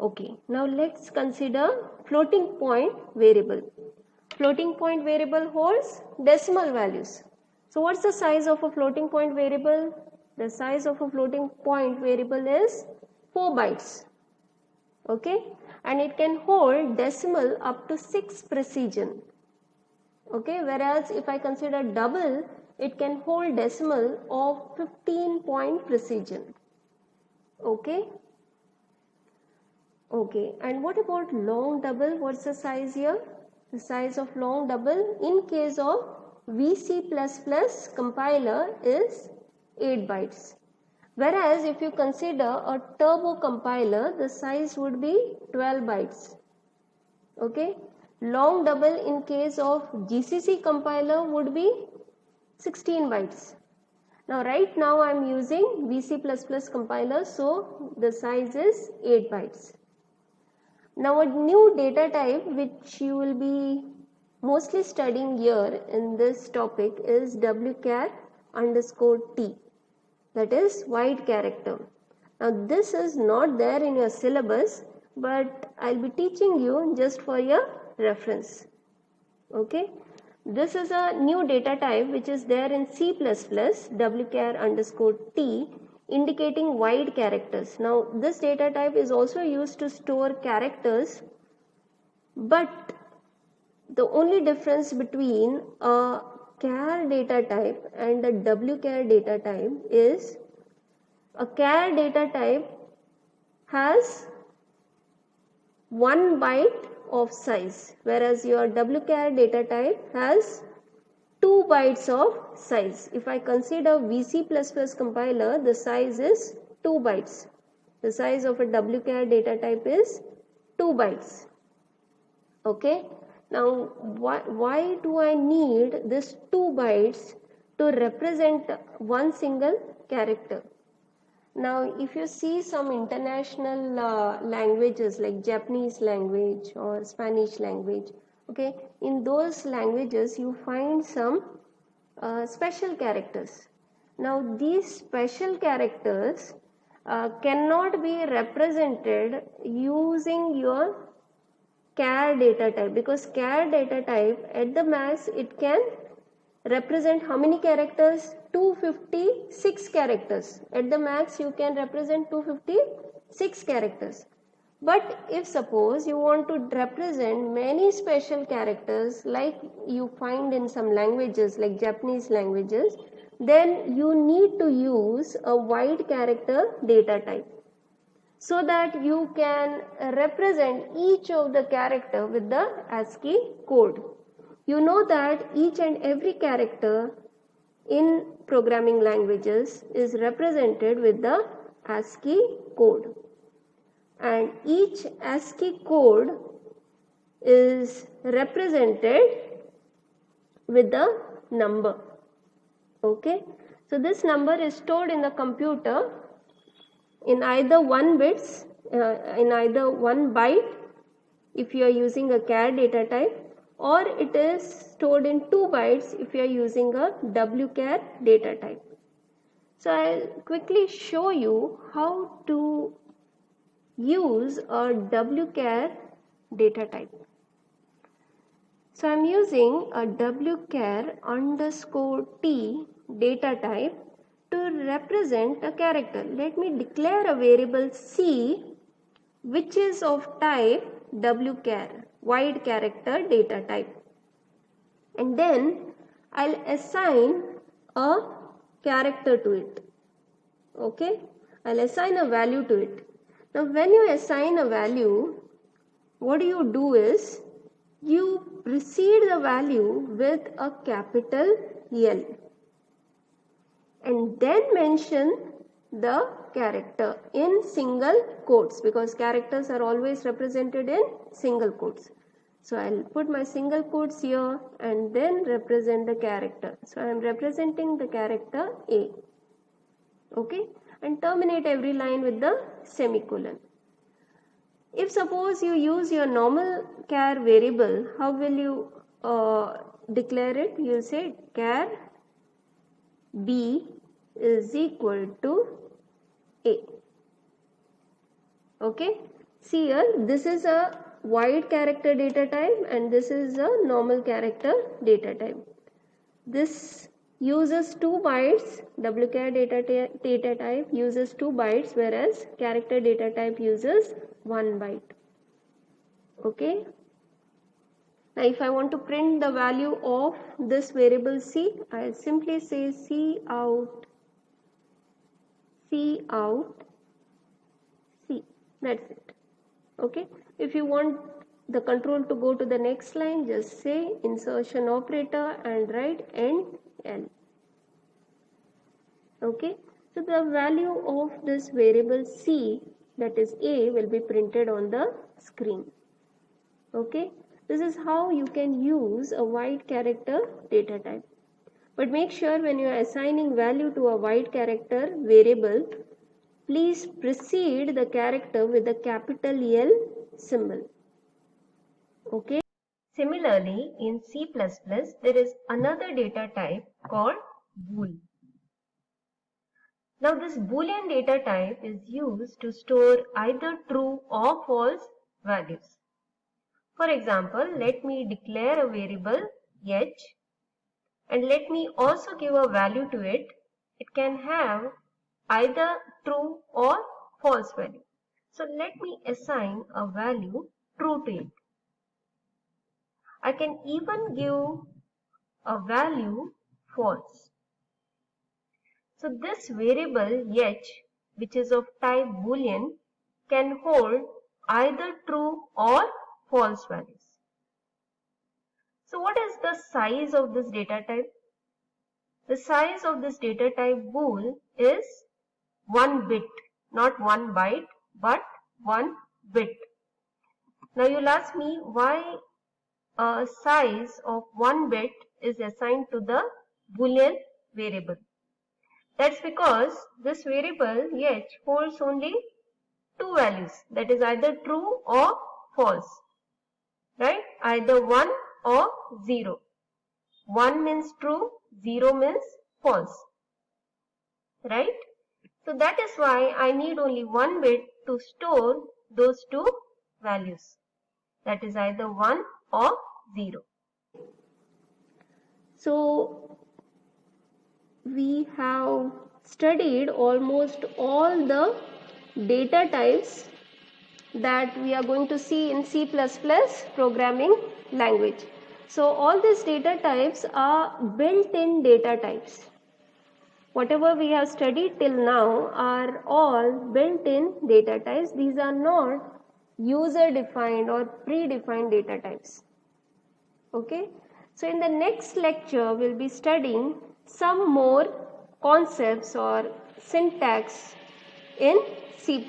Okay, now let's consider floating point variable. Floating point variable holds decimal values. So what's the size of a floating point variable? The size of a floating point variable is 4 bytes. Okay, and it can hold decimal up to 6 precision. Okay, whereas if I consider double, it can hold decimal of 15 point precision. Okay. Okay, and what about long double? What's the size here? The size of long double in case of VC++ compiler is 8 bytes. Whereas if you consider a turbo compiler, the size would be 12 bytes. Okay, long double in case of GCC compiler would be 16 bytes. Now right now I am using VC++ compiler, so the size is 8 bytes. Now a new data type which you will be mostly studying here in this topic is wchar_t, that is wide character. Now this is not there in your syllabus, but I will be teaching you just for your reference. Okay, this is a new data type which is there in C++, wchar_t, indicating wide characters. Now this data type is also used to store characters, but the only difference between a char data type and a wchar data type is a char data type has 1 byte of size, whereas your wchar data type has 2 bytes of size. If I consider VC++ compiler, the size is 2 bytes. The size of a wchar data type is 2 bytes. Okay. Now, why do I need this 2 bytes to represent one single character? Now, if you see some international languages like Japanese language or Spanish language, okay, in those languages you find some special characters. Now these special characters cannot be represented using your char data type, because char data type at the max it can represent how many characters? 256 characters. At the max you can represent 256 characters. But if suppose you want to represent many special characters like you find in some languages like Japanese languages, then you need to use a wide character data type, so that you can represent each of the character with the ASCII code. You know that each and every character in programming languages is represented with the ASCII code, and each ASCII code is represented with the number. Okay, so this number is stored in the computer in either 1 bits, in either 1 byte if you are using a char data type, or it is stored in 2 bytes if you are using a wchar data type. So I will quickly show you how to use a wchar data type. So I am using a wchar_t data type to represent a character. Let me declare a variable C which is of type wchar, wide character data type, and then I'll assign a character to it. Okay, I'll assign a value to it. Now when you assign a value, what you do is you precede the value with a capital L and then mention the character in single quotes, because characters are always represented in single quotes. So I'll put my single quotes here and then represent the character. So I am representing the character A. Okay, and terminate every line with the semicolon. If suppose you use your normal char variable, how will you declare it? You will say char B is equal to A. Okay, See here, this is a wide character data type and this is a normal character data type. This uses 2 bytes, wchar data type uses 2 bytes, whereas character data type uses 1 byte. Okay. Now if I want to print the value of this variable C, I simply say cout C. That's it. Okay. If you want the control to go to the next line, just say insertion operator and write end L. Okay. So the value of this variable C, that is A, will be printed on the screen. Okay. This is how you can use a wide character data type. But make sure when you are assigning value to a wide character variable, please precede the character with a capital L symbol. Okay. Similarly, in C++, there is another data type called bool. Now this boolean data type is used to store either true or false values. For example, let me declare a variable h and let me also give a value to it. It can have either true or false value. So let me assign a value true to it. I can even give a value false. So this variable h, which is of type boolean, can hold either true or false values. So what is the size of this data type? The size of this data type bool is 1 bit, not 1 byte, but 1 bit. Now you'll ask me why a size of 1 bit is assigned to the boolean variable. That's because this variable h holds only 2 values, that is either true or false, right? Either 1 or 0. 1 means true, 0 means false, right? So that is why I need only 1 bit to store those 2 values, that is either 1 or 0. So we have studied almost all the data types that we are going to see in C++ programming language. So all these data types are built-in data types. Whatever we have studied till now are all built-in data types. These are not user-defined or predefined data types. Okay. So in the next lecture, we'll be studying some more concepts or syntax in C++.